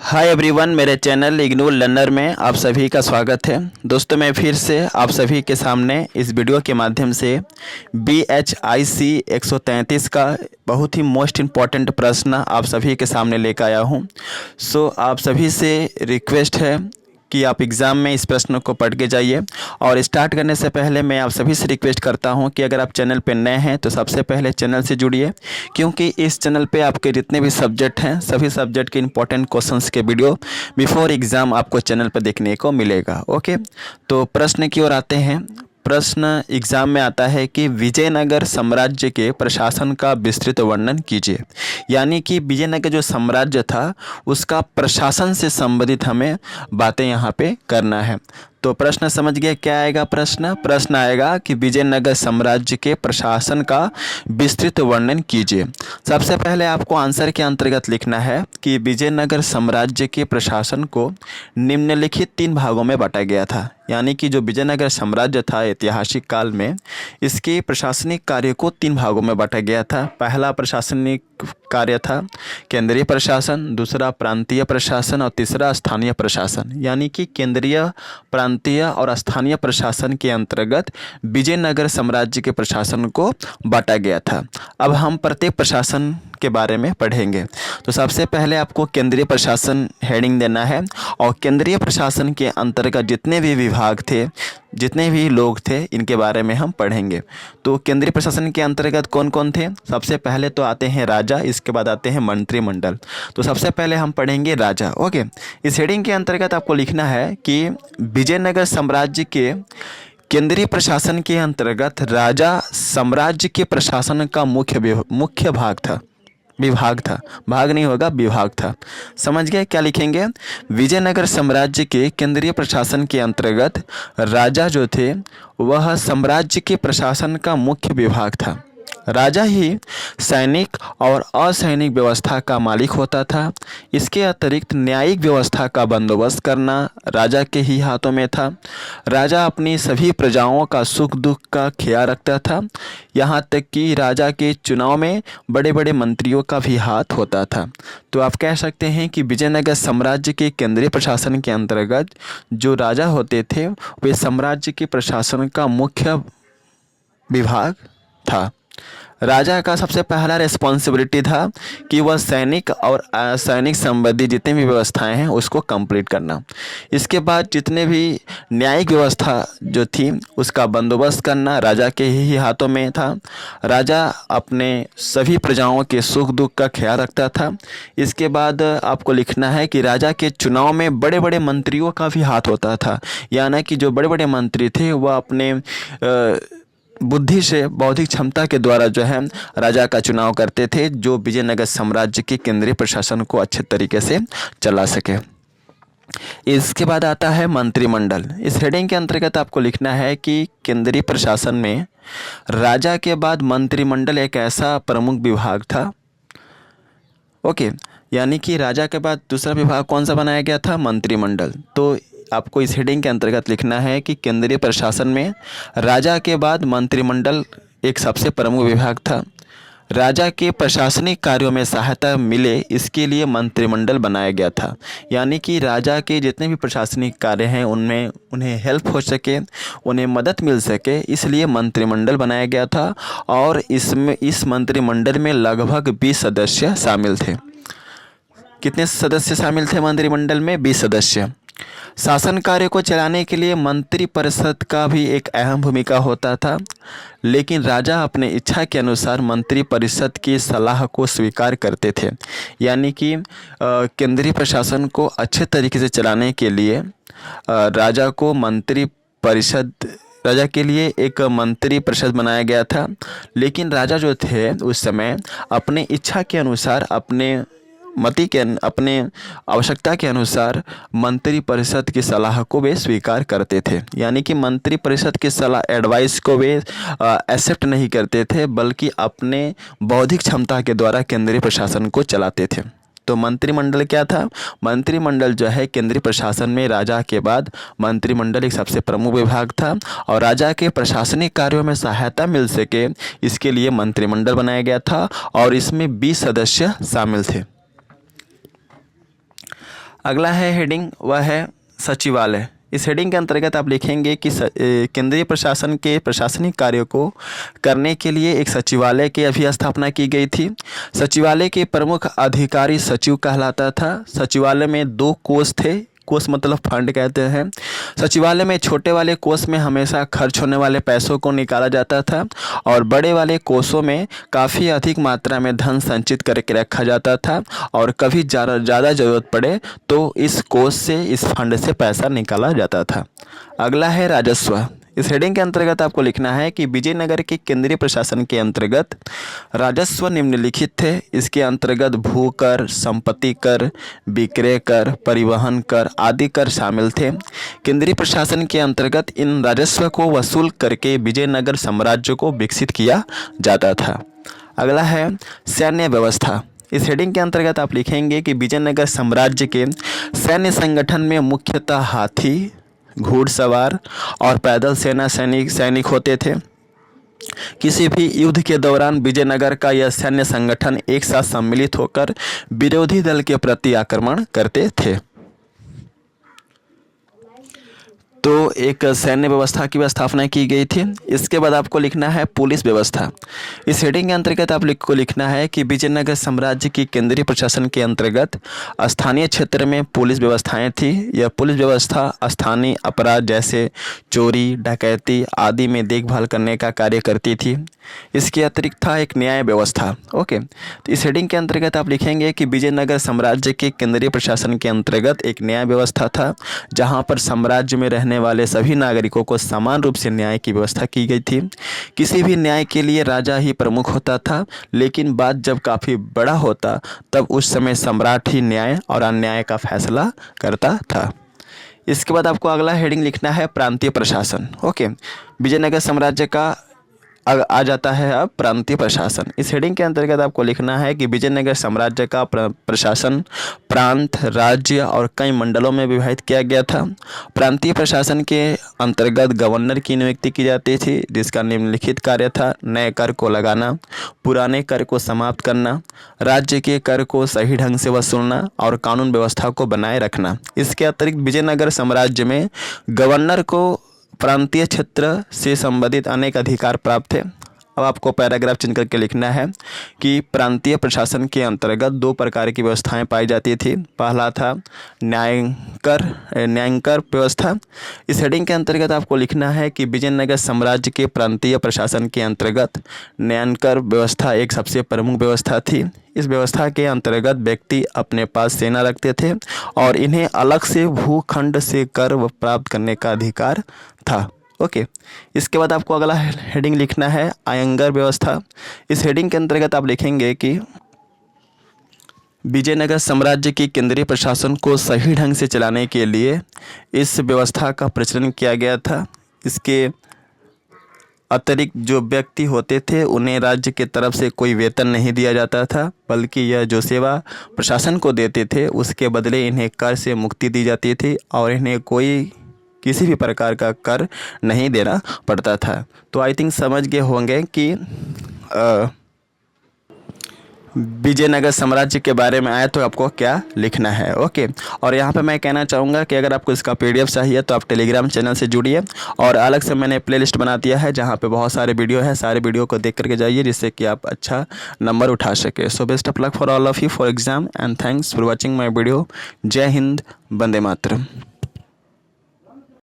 Hi everyone, मेरे channel इग्नूर learner में आप सभी का स्वागत है। दोस्तों, मैं फिर से आप सभी के सामने इस वीडियो के माध्यम से BHIC 133 का बहुत ही मोस्ट इम्पॉर्टेंट प्रश्न आप सभी के सामने लेकर आया हूं। आप सभी से रिक्वेस्ट है कि आप एग्ज़ाम में इस प्रश्न को पढ़ के जाइए। और स्टार्ट करने से पहले मैं आप सभी से रिक्वेस्ट करता हूं कि अगर आप चैनल पर नए हैं तो सबसे पहले चैनल से जुड़िए, क्योंकि इस चैनल पे आपके जितने भी सब्जेक्ट हैं सभी सब्जेक्ट के इंपॉर्टेंट क्वेश्चंस के वीडियो बिफोर एग्ज़ाम आपको चैनल पर देखने को मिलेगा। ओके, तो प्रश्न की ओर आते हैं। प्रश्न एग्ज़ाम में आता है कि विजयनगर साम्राज्य के प्रशासन का विस्तृत वर्णन कीजिए। यानी कि विजयनगर जो साम्राज्य था उसका प्रशासन से संबंधित हमें बातें यहाँ पे करना है। तो प्रश्न समझ गए क्या आएगा? प्रश्न आएगा कि विजयनगर साम्राज्य के प्रशासन का विस्तृत वर्णन कीजिए। सबसे पहले आपको आंसर के अंतर्गत लिखना है कि विजयनगर साम्राज्य के प्रशासन को निम्नलिखित 3 भागों में बांटा गया था। यानी कि जो विजयनगर साम्राज्य था ऐतिहासिक काल में, इसके प्रशासनिक कार्य को 3 भागों में बांटा गया था। पहला प्रशासनिक कार्य था केंद्रीय प्रशासन, दूसरा प्रांतीय प्रशासन और तीसरा स्थानीय प्रशासन। यानी कि केंद्रीय, प्रांतीय और स्थानीय प्रशासन के अंतर्गत विजयनगर साम्राज्य के प्रशासन को बांटा गया था। अब हम प्रत्येक प्रशासन के बारे में पढ़ेंगे। तो सबसे पहले आपको केंद्रीय प्रशासन हेडिंग देना है और केंद्रीय प्रशासन के अंतर्गत जितने भी विभाग थे, जितने भी लोग थे, इनके बारे में हम पढ़ेंगे। तो केंद्रीय प्रशासन के अंतर्गत कौन कौन थे? सबसे पहले तो आते हैं राजा, इसके बाद आते हैं मंत्रिमंडल। तो सबसे पहले हम पढ़ेंगे राजा। ओके, इस हेडिंग के अंतर्गत आपको लिखना है कि विजयनगर साम्राज्य के केंद्रीय प्रशासन के अंतर्गत राजा साम्राज्य के प्रशासन का मुख्य भाग था। विभाग था, भाग नहीं होगा, विभाग था। समझ गए क्या लिखेंगे? विजयनगर साम्राज्य के केंद्रीय प्रशासन के अंतर्गत राजा जो थे वह साम्राज्य के प्रशासन का मुख्य विभाग था। राजा ही सैनिक और असैनिक व्यवस्था का मालिक होता था। इसके अतिरिक्त न्यायिक व्यवस्था का बंदोबस्त करना राजा के ही हाथों में था। राजा अपनी सभी प्रजाओं का सुख दुख का ख्याल रखता था। यहाँ तक कि राजा के चुनाव में बड़े बड़े मंत्रियों का भी हाथ होता था। तो आप कह सकते हैं कि विजयनगर साम्राज्य के केंद्रीय प्रशासन के अंतर्गत जो राजा होते थे वे साम्राज्य के प्रशासन का मुख्य विभाग था। राजा का सबसे पहला रिस्पॉन्सिबिलिटी था कि वह सैनिक और असैनिक संबंधी जितनी भी व्यवस्थाएं हैं उसको कंप्लीट करना। इसके बाद जितने भी न्यायिक व्यवस्था जो थी उसका बंदोबस्त करना राजा के ही हाथों में था। राजा अपने सभी प्रजाओं के सुख दुख का ख्याल रखता था। इसके बाद आपको लिखना है कि राजा के चुनाव में बड़े बड़े मंत्रियों का भी हाथ होता था। यानी कि जो बड़े बड़े मंत्री थे वह अपने बुद्धि से, बौद्धिक क्षमता के द्वारा जो है राजा का चुनाव करते थे, जो विजयनगर साम्राज्य के केंद्रीय प्रशासन को अच्छे तरीके से चला सके। इसके बाद आता है मंत्रिमंडल। इस हेडिंग के अंतर्गत आपको लिखना है कि केंद्रीय प्रशासन में राजा के बाद मंत्रिमंडल एक ऐसा प्रमुख विभाग था। ओके, यानी कि राजा के बाद दूसरा विभाग कौन सा बनाया गया था? मंत्रिमंडल। तो आपको इस हेडिंग के अंतर्गत लिखना है कि केंद्रीय प्रशासन में राजा के बाद मंत्रिमंडल एक सबसे प्रमुख विभाग था। राजा के प्रशासनिक कार्यों में सहायता मिले इसके लिए मंत्रिमंडल बनाया गया था। यानी कि राजा के जितने भी प्रशासनिक कार्य हैं उनमें उन्हें हेल्प हो सके, उन्हें मदद मिल सके, इसलिए मंत्रिमंडल बनाया गया था। और इस मंत्रिमंडल में लगभग 20 सदस्य शामिल थे। कितने सदस्य शामिल थे मंत्रिमंडल में? 20 सदस्य। शासन कार्य को चलाने के लिए मंत्रिपरिषद का भी एक अहम भूमिका होता था, लेकिन राजा अपने इच्छा के अनुसार मंत्रिपरिषद की सलाह को स्वीकार करते थे। यानी कि केंद्रीय प्रशासन को अच्छे तरीके से चलाने के लिए राजा को राजा के लिए एक मंत्री परिषद बनाया गया था। लेकिन राजा जो थे उस समय अपने इच्छा के अनुसार, अपने आवश्यकता के अनुसार मंत्री परिषद की सलाह को वे स्वीकार करते थे। यानी कि मंत्री परिषद की सलाह, एडवाइस को वे एक्सेप्ट नहीं करते थे, बल्कि अपने बौद्धिक क्षमता के द्वारा केंद्रीय प्रशासन को चलाते थे। तो मंत्रिमंडल क्या था? मंत्रिमंडल जो है केंद्रीय प्रशासन में राजा के बाद मंत्रिमंडल एक सबसे प्रमुख विभाग था। और राजा के प्रशासनिक कार्यों में सहायता मिल सके इसके लिए मंत्रिमंडल बनाया गया था और इसमें 20 सदस्य शामिल थे। अगला है हेडिंग, वह है सचिवालय। इस हेडिंग के अंतर्गत आप लिखेंगे कि केंद्रीय प्रशासन के प्रशासनिक कार्यों को करने के लिए एक सचिवालय की अभी स्थापना की गई थी। सचिवालय के प्रमुख अधिकारी सचिव कहलाता था। सचिवालय में 2 कोष थे। कोष मतलब फंड कहते हैं। सचिवालय में छोटे वाले कोष में हमेशा खर्च होने वाले पैसों को निकाला जाता था और बड़े वाले कोषों में काफ़ी अधिक मात्रा में धन संचित करके रखा जाता था और कभी ज़्यादा ज़रूरत पड़े तो इस कोष से, इस फंड से पैसा निकाला जाता था। अगला है राजस्व। इस हेडिंग के अंतर्गत आपको लिखना है कि विजयनगर के केंद्रीय प्रशासन के अंतर्गत राजस्व निम्नलिखित थे। इसके अंतर्गत भू कर, संपत्ति कर, विक्रय कर, परिवहन कर आदि कर शामिल थे। केंद्रीय प्रशासन के अंतर्गत इन राजस्व को वसूल करके विजयनगर साम्राज्य को विकसित किया जाता था। अगला है सैन्य व्यवस्था। इस हेडिंग के अंतर्गत आप लिखेंगे कि विजयनगर साम्राज्य के सैन्य संगठन में मुख्यतः हाथी, घुड़सवार और पैदल सेना सैनिक होते थे। किसी भी युद्ध के दौरान विजयनगर का यह सैन्य संगठन एक साथ सम्मिलित होकर विरोधी दल के प्रति आक्रमण करते थे। तो एक सैन्य व्यवस्था की स्थापना की गई थी। इसके बाद आपको लिखना है पुलिस व्यवस्था। इस हेडिंग के अंतर्गत आपको लिखना है कि विजयनगर साम्राज्य की केंद्रीय प्रशासन के अंतर्गत स्थानीय क्षेत्र में पुलिस व्यवस्थाएं थी। यह पुलिस व्यवस्था स्थानीय अपराध जैसे चोरी, डकैती आदि में देखभाल करने का कार्य करती थी। इसके अतिरिक्त था एक न्याय व्यवस्था। ओके, तो इस हेडिंग के अंतर्गत आप लिखेंगे कि विजयनगर साम्राज्य के केंद्रीय प्रशासन के अंतर्गत एक न्याय व्यवस्था था, जहां पर साम्राज्य में रहने वाले सभी नागरिकों को समान रूप से न्याय की व्यवस्था की गई थी। किसी भी न्याय के लिए राजा ही प्रमुख होता था, लेकिन बात जब काफ़ी बड़ा होता तब उस समय सम्राट ही न्याय और अन्याय का फैसला करता था। इसके बाद आपको अगला हेडिंग लिखना है प्रांतीय प्रशासन। ओके, विजयनगर साम्राज्य का आ जाता है अब प्रांतीय प्रशासन। इस हेडिंग के अंतर्गत आपको लिखना है कि विजयनगर साम्राज्य का प्रशासन प्रांत, राज्य और कई मंडलों में विभाजित किया गया था। प्रांतीय प्रशासन के अंतर्गत गवर्नर की नियुक्ति की जाती थी, जिसका निम्नलिखित कार्य था: नए कर को लगाना, पुराने कर को समाप्त करना, राज्य के कर को सही ढंग से वसूलना और कानून व्यवस्था को बनाए रखना। इसके अतिरिक्त विजयनगर साम्राज्य में गवर्नर को प्रांतीय क्षेत्र से संबंधित अनेक अधिकार प्राप्त थे। अब आपको पैराग्राफ चुन करके लिखना है कि प्रांतीय प्रशासन के अंतर्गत 2 प्रकार की व्यवस्थाएं पाई जाती थी। पहला था न्यायकर व्यवस्था। इस हेडिंग के अंतर्गत आपको लिखना है कि विजयनगर साम्राज्य के प्रांतीय प्रशासन के अंतर्गत न्यायकर व्यवस्था एक सबसे प्रमुख व्यवस्था थी। इस व्यवस्था के अंतर्गत व्यक्ति अपने पास सेना रखते थे और इन्हें अलग से भूखंड से कर प्राप्त करने का अधिकार था। ओके, इसके बाद आपको अगला हेडिंग लिखना है आयंगर व्यवस्था। इस हेडिंग के अंतर्गत आप लिखेंगे कि विजयनगर साम्राज्य की केंद्रीय प्रशासन को सही ढंग से चलाने के लिए इस व्यवस्था का प्रचलन किया गया था। इसके अतिरिक्त जो व्यक्ति होते थे उन्हें राज्य की तरफ से कोई वेतन नहीं दिया जाता था, बल्कि यह जो सेवा प्रशासन को देते थे उसके बदले इन्हें कर से मुक्ति दी जाती थी और इन्हें किसी भी प्रकार का कर नहीं देना पड़ता था। तो आई थिंक समझ गए होंगे कि विजयनगर साम्राज्य के बारे में आया तो आपको क्या लिखना है। ओके, और यहाँ पे मैं कहना चाहूँगा कि अगर आपको इसका PDF चाहिए तो आप टेलीग्राम चैनल से जुड़िए और अलग से मैंने प्लेलिस्ट बना दिया है जहाँ पे बहुत सारे वीडियो है। सारे वीडियो को देख करके जाइए जिससे कि आप अच्छा नंबर उठा सके। So best of luck for all of you for exam and thanks for watching my video. जय हिंद, वंदे मातरम।